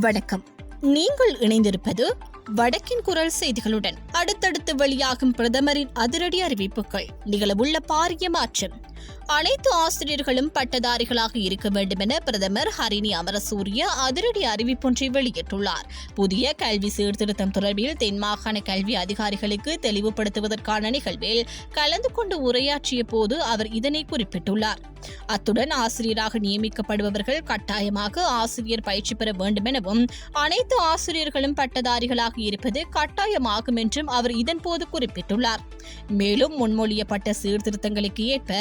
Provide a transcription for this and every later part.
வணக்கம். நீங்கள் இணைந்திருப்பது வடக்கின் குரல் செய்திகளுடன். அடுத்தடுத்து வெளியாகும் பிரதமரின் அதிரடி அறிவிப்புகள். நிகழவுள்ள பாரிய மாற்றம். அனைத்து ஆசிரியர்களும் பட்டதாரிகளாக இருக்க வேண்டும் என பிரதமர் ஹரிணி அமரசூரிய அதிரடி அறிவிப்பொன்றை வெளியிட்டுள்ளார். புதிய கல்வி சீர்திருத்தம் தொடர்பில் தென்மாகாண கல்வி அதிகாரிகளுக்கு தெளிவுபடுத்துவதற்கான நிகழ்வில் கலந்து கொண்டு உரையாற்றிய போது அவர் இதனை குறிப்பிட்டுள்ளார். அத்துடன் ஆசிரியராக நியமிக்கப்படுபவர்கள் கட்டாயமாக ஆசிரியர் பயிற்சி பெற வேண்டும் எனவும் அனைத்து ஆசிரியர்களும் பட்டதாரிகளாக இருப்பது கட்டாயமாகும் என்றும் அவர் இதன்போது குறிப்பிட்டுள்ளார். மேலும் முன்மொழியப்பட்ட சீர்திருத்தங்களுக்கு ஏற்ப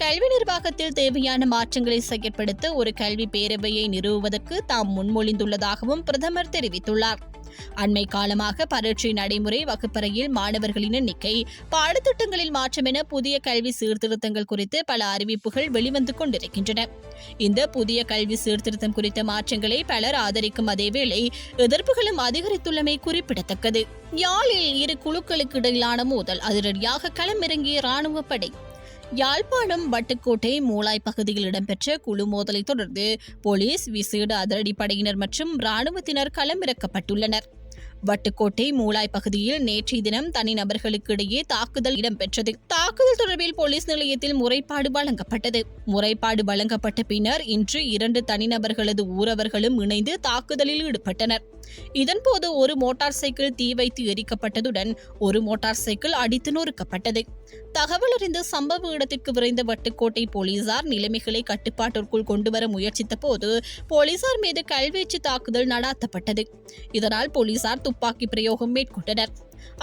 கல்வி நிர்வாகத்தில் தேவையான மாற்றங்களை செயற்படுத்த ஒரு கல்வி பேரவையை நிறுவுவதற்கு தாம் முன்மொழிந்துள்ளதாகவும் பிரதமர் தெரிவித்துள்ளார். அண்மை காலமாக பரீட்சை நடைமுறை, வகுப்பறையில் மாணவர்களின் எண்ணிக்கை, பாடத்திட்டங்களில் மாற்றம் என புதிய கல்வி சீர்திருத்தங்கள் குறித்து பல அறிவிப்புகள் வெளிவந்து கொண்டிருக்கின்றன. இந்த புதிய கல்வி சீர்திருத்தம் குறித்த மாற்றங்களை பலர் ஆதரிக்கும் அதேவேளை எதிர்ப்புகளும் அதிகரித்துள்ளமை குறிப்பிடத்தக்கது. யாழில் இரு குழுக்களுக்கு இடையிலான மோதல். அதிரடியாக களமிறங்கிய ராணுவ படை. யாழ்ப்பாணம் வட்டுக்கோட்டை மூளாய் பகுதியில் இடம்பெற்ற குழு மோதலை தொடர்ந்து போலீஸ், விசேட அதிரடிப்படையினர் மற்றும் இராணுவத்தினர் களமிறக்கப்பட்டுள்ளனர். வட்டுக்கோட்டை மூளாய் பகுதியில் நேற்றைய தினம் தனிநபர்களுக்கு இடையே தாக்குதல் இடம்பெற்றது. தாக்குதல் தொடர்பில் போலீஸ் நிலையத்தில் முறைப்பாடு வழங்கப்பட்டது. முறைப்பாடு வழங்கப்பட்ட பின்னர் இன்று 2 தனிநபர்களது ஊரவர்களும் இணைந்து தாக்குதலில் ஈடுபட்டனர். இதன்போது ஒரு மோட்டார் சைக்கிள் தீ வைத்து எரிக்கப்பட்டதுடன் ஒரு மோட்டார் சைக்கிள் அடித்து நொறுக்கப்பட்டது. தகவல் அறிந்து சம்பவ இடத்திற்கு விரைந்த வட்டுக்கோட்டை போலீசார் நிலைமைகளை கட்டுப்பாட்டிற்குள் கொண்டுவர முயற்சித்த போது போலீசார் மீது கல்வீச்சு தாக்குதல் நடாத்தப்பட்டது. இதனால் போலீசார் துப்பாக்கி பிரயோகம் மேற்கொண்டனர்.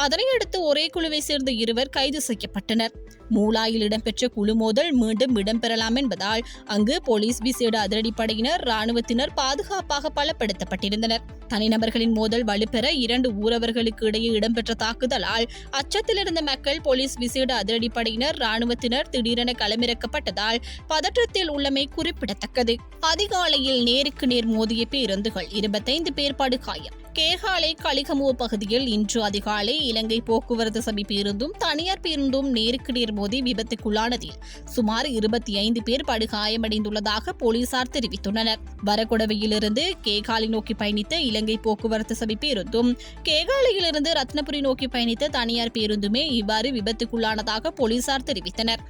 அதனையடுத்து ஒரே குழுவை சேர்ந்த 2 கைது செய்யப்பட்டனர். மூளாயில் இடம்பெற்ற குழு மோதல் மீண்டும் இடம்பெறலாம் என்பதால் அங்கு போலீஸ், விசேட அதிரடிப்படையினர், இராணுவத்தினர் பாதுகாப்பாக பலப்படுத்தப்பட்டிருந்தனர். தனிநபர்களின் மோதல் வலுப்பெற 2 ஊரவர்களுக்கு இடையே இடம்பெற்ற தாக்குதலால் அச்சத்தில் இருந்த மக்கள், போலீஸ், விசேட அதிரடிப்படையினர், இராணுவத்தினர் திடீரென களமிறக்கப்பட்டதால் பதற்றத்தில் உள்ளமை குறிப்பிடத்தக்கது. அதிகாலையில் நேருக்கு நேர் மோதிய பேருந்துகள், 25 பேர் படுகாயம். கேகாலை களிகமுவ பகுதியில் இன்று அதிகாலை இலங்கை போக்குவரத்து சபை பேருந்தும் தனியார் பேருந்தும் நேருக்கு நேர் மோதி விபத்துக்குள்ளானதில் சுமார் 25 பேர் படுகாயமடைந்துள்ளதாக போலீசார் தெரிவித்துள்ளனர். வரகுடவையிலிருந்து கேகாலை நோக்கி பயணித்த இலங்கை போக்குவரத்து சபை பேருந்தும் கேகாலையிலிருந்து ரத்னபுரி நோக்கி பயணித்த தனியார் பேருந்துமே இவ்வாறு விபத்துக்குள்ளானதாக போலீசார் தெரிவித்தனர்.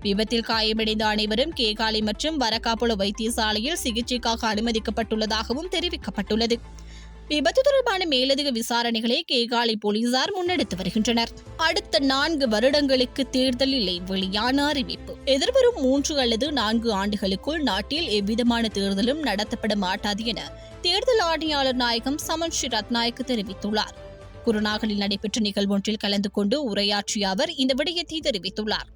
விபத்தில் காயமடைந்த அனைவரும் கேகாலை மற்றும் வரக்காப்புல வைத்தியசாலையில் சிகிச்சைக்காக அனுமதிக்கப்பட்டுள்ளதாகவும் தெரிவிக்கப்பட்டுள்ளது. விபத்து தொடர்பான மேலதிக விசாரணைகளை கேகாலை போலீசார் முன்னெடுத்து வருகின்றனர். அடுத்த 4 வருடங்களுக்கு தேர்தல் இல்லை, வெளியான அறிவிப்பு. எதிர்வரும் 3 அல்லது 4 ஆண்டுகளுக்குள் நாட்டில் எவ்விதமான தேர்தலும் நடத்தப்பட மாட்டாது என தேர்தல் ஆணையாளர் நாயகம் சமன் ஸ்ரீ ரத்நாயக்க தெரிவித்துள்ளார். குருநாகலில் நடைபெற்ற நிகழ்வொன்றில் கலந்து கொண்டு உரையாற்றிய அவர் இந்த விடயத்தை தெரிவித்துள்ளார்.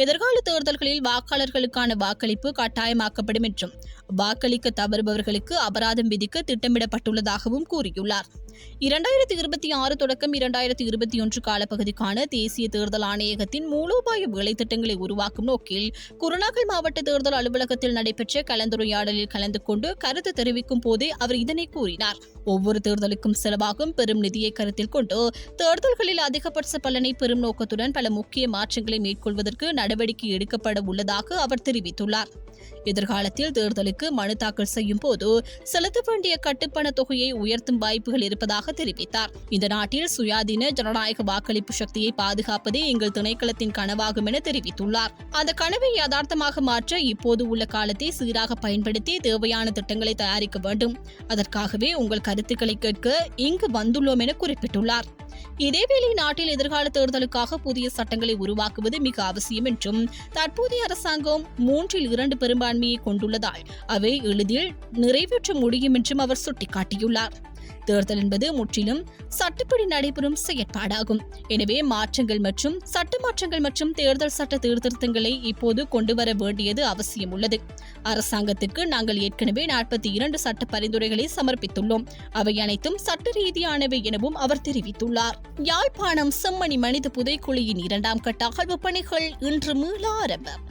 எதிர்கால தேர்தல்களில் வாக்காளர்களுக்கான வாக்களிப்பு கட்டாயமாக்கப்படும் என்றும் வாக்களிக்க தவறுபவர்களுக்கு அபராதம் விதிக்க திட்டமிடப்பட்டுள்ளதாகவும் கூறியுள்ளார். 2026 தொடக்கம் 2021 காலப்பகுதிக்கான தேசிய தேர்தல் ஆணையகத்தின் மூலோபாய வேலைத்திட்டங்களை உருவாக்கும் நோக்கில் குருநாகல் மாவட்ட தேர்தல் அலுவலகத்தில் நடைபெற்ற கலந்துரையாடலில் கலந்து கொண்டு கருத்து தெரிவிக்கும் போதே அவர் இதனை கூறினார். ஒவ்வொரு தேர்தலுக்கும் செலவாகும் பெரும் நிதியை கருத்தில் கொண்டு தேர்தல்களில் அதிகபட்ச பலனை பெறும் நோக்கத்துடன் பல முக்கிய மாற்றங்களை மேற்கொள்வதற்கு நடவடிக்கை எடுக்கப்பட உள்ளதாக அவர் தெரிவித்துள்ளார். எதிர்காலத்தில் தேர்தலுக்கு மனு தாக்கல் செய்யும் போது செலுத்த வேண்டிய கட்டுப்பண தொகையை உயர்த்தும் வாய்ப்புகள் இருப்பதாக தெரிவித்தார். இந்த நாட்டில் சுயாதீன ஜனநாயக வாக்களிப்பு சக்தியை பாதுகாப்பதே எங்கள் திணைக்களத்தின் கனவாகும் என தெரிவித்துள்ளார். அந்த கனவை யதார்த்தமாக மாற்ற இப்போது உள்ள காலத்தை சீராக பயன்படுத்தி தேவையான திட்டங்களை தயாரிக்க வேண்டும். அதற்காகவே உங்கள் கருத்துக்களை கேட்க இங்கு வந்துள்ளோம் என குறிப்பிட்டுள்ளார். இதேவேளை நாட்டில் எதிர்கால தேர்தலுக்காக புதிய சட்டங்களை உருவாக்குவது மிக அவசியம் என்றும் தற்போதைய அரசாங்கம் 3/2 பெரும்பான்மையை கொண்டுள்ளதால் அவை எளிதில் நிறைவேற்ற முடியும் என்றும் அவர் சுட்டிக்காட்டியுள்ளார். தேர்தல் என்பது முற்றிலும் சட்டப்படி நடைபெறும் செயற்பாடாகும். எனவே சட்ட மாற்றங்கள் மற்றும் தேர்தல் சட்ட சீர்திருத்தங்களை இப்போது கொண்டுவர வேண்டியது அவசியம் உள்ளது. அரசாங்கத்திற்கு நாங்கள் ஏற்கனவே 42 சட்ட பரிந்துரைகளை சமர்ப்பித்துள்ளோம். அவை அனைத்தும் சட்ட ரீதியானவை எனவும் அவர் தெரிவித்துள்ளார். யாழ்ப்பாணம் செம்மணி மனித புதைக்குழியின் 2ஆம் கட்ட அகழ்வு பணிகள் இன்று மீள ஆரம்பம்.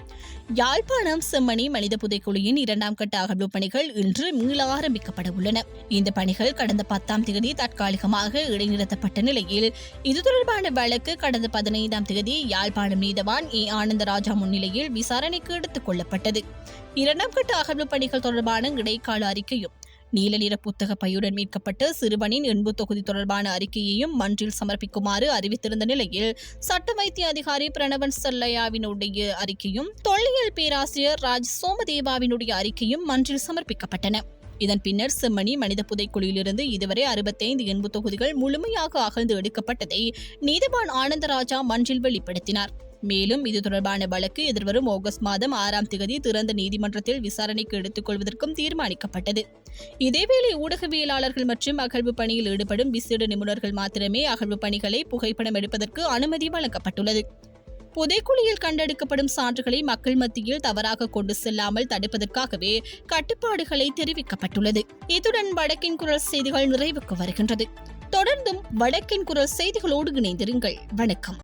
யாழ்ப்பாணம் செம்மணி மனித புதைக்குழியின் 2ஆம் கட்ட அகழ்வு பணிகள் இன்று மீள ஆரம்பிக்கப்பட உள்ளன. இந்த பணிகள் கடந்த 10ஆம் தேதி தற்காலிகமாக இடைநிறுத்தப்பட்ட நிலையில் இது தொடர்பான வழக்கு கடந்த 15ஆம் தேதி யாழ்ப்பாணம் நீதவான் ஏ ஆனந்தராஜா முன்னிலையில் விசாரணைக்கு எடுத்துக் கொள்ளப்பட்டது. 2ஆம் கட்ட அகழ்வு பணிகள் தொடர்பான இடைக்கால அறிக்கையும் நீல நிற புத்தக பையுடன் மீட்கப்பட்ட சிறுவனின் எண்பு தொகுதி தொடர்பான அறிக்கையையும் மன்றில் சமர்ப்பிக்குமாறு அறிவித்திருந்த நிலையில் சட்ட வைத்திய அதிகாரி பிரணவன் சல்லையாவினுடைய அறிக்கையும் தொல்லியல் பேராசிரியர் ராஜ் சோமதேவாவினுடைய அறிக்கையும் மன்றில் சமர்ப்பிக்கப்பட்டன. இதன் பின்னர் செம்மணி மனித புதைக்குழியிலிருந்து இதுவரை 65 எண்பு தொகுதிகள் முழுமையாக அகழ்ந்து எடுக்கப்பட்டதை நீதிவான் ஆனந்தராஜா மன்றில் வெளிப்படுத்தினார். மேலும் இது தொடர்பான வழக்கு எதிர்வரும் ஆகஸ்ட் மாதம் 6ஆம் தேதி திறந்த நீதிமன்றத்தில் விசாரணைக்கு எடுத்துக் கொள்வதற்கும் தீர்மானிக்கப்பட்டது. இதேவேளை ஊடகவியலாளர்கள் மற்றும் அகழ்வு பணியில் ஈடுபடும் விசேட நிபுணர்கள் மாத்திரமே அகழ்வு பணிகளை புகைப்படம் எடுப்பதற்கு அனுமதி வழங்கப்பட்டுள்ளது. புதைக்குழியில் கண்டெடுக்கப்படும் சான்றுகளை மக்கள் மத்தியில் தவறாக கொண்டு செல்லாமல் தடுப்பதற்காகவே கட்டுப்பாடுகளை தெரிவிக்கப்பட்டுள்ளது. இத்துடன் வடக்கின் குரல் செய்திகள் நிறைவுக்கு வருகின்றது. தொடர்ந்தும் வடக்கின் குரல் செய்திகளோடு இணைந்திருங்கள். வணக்கம்.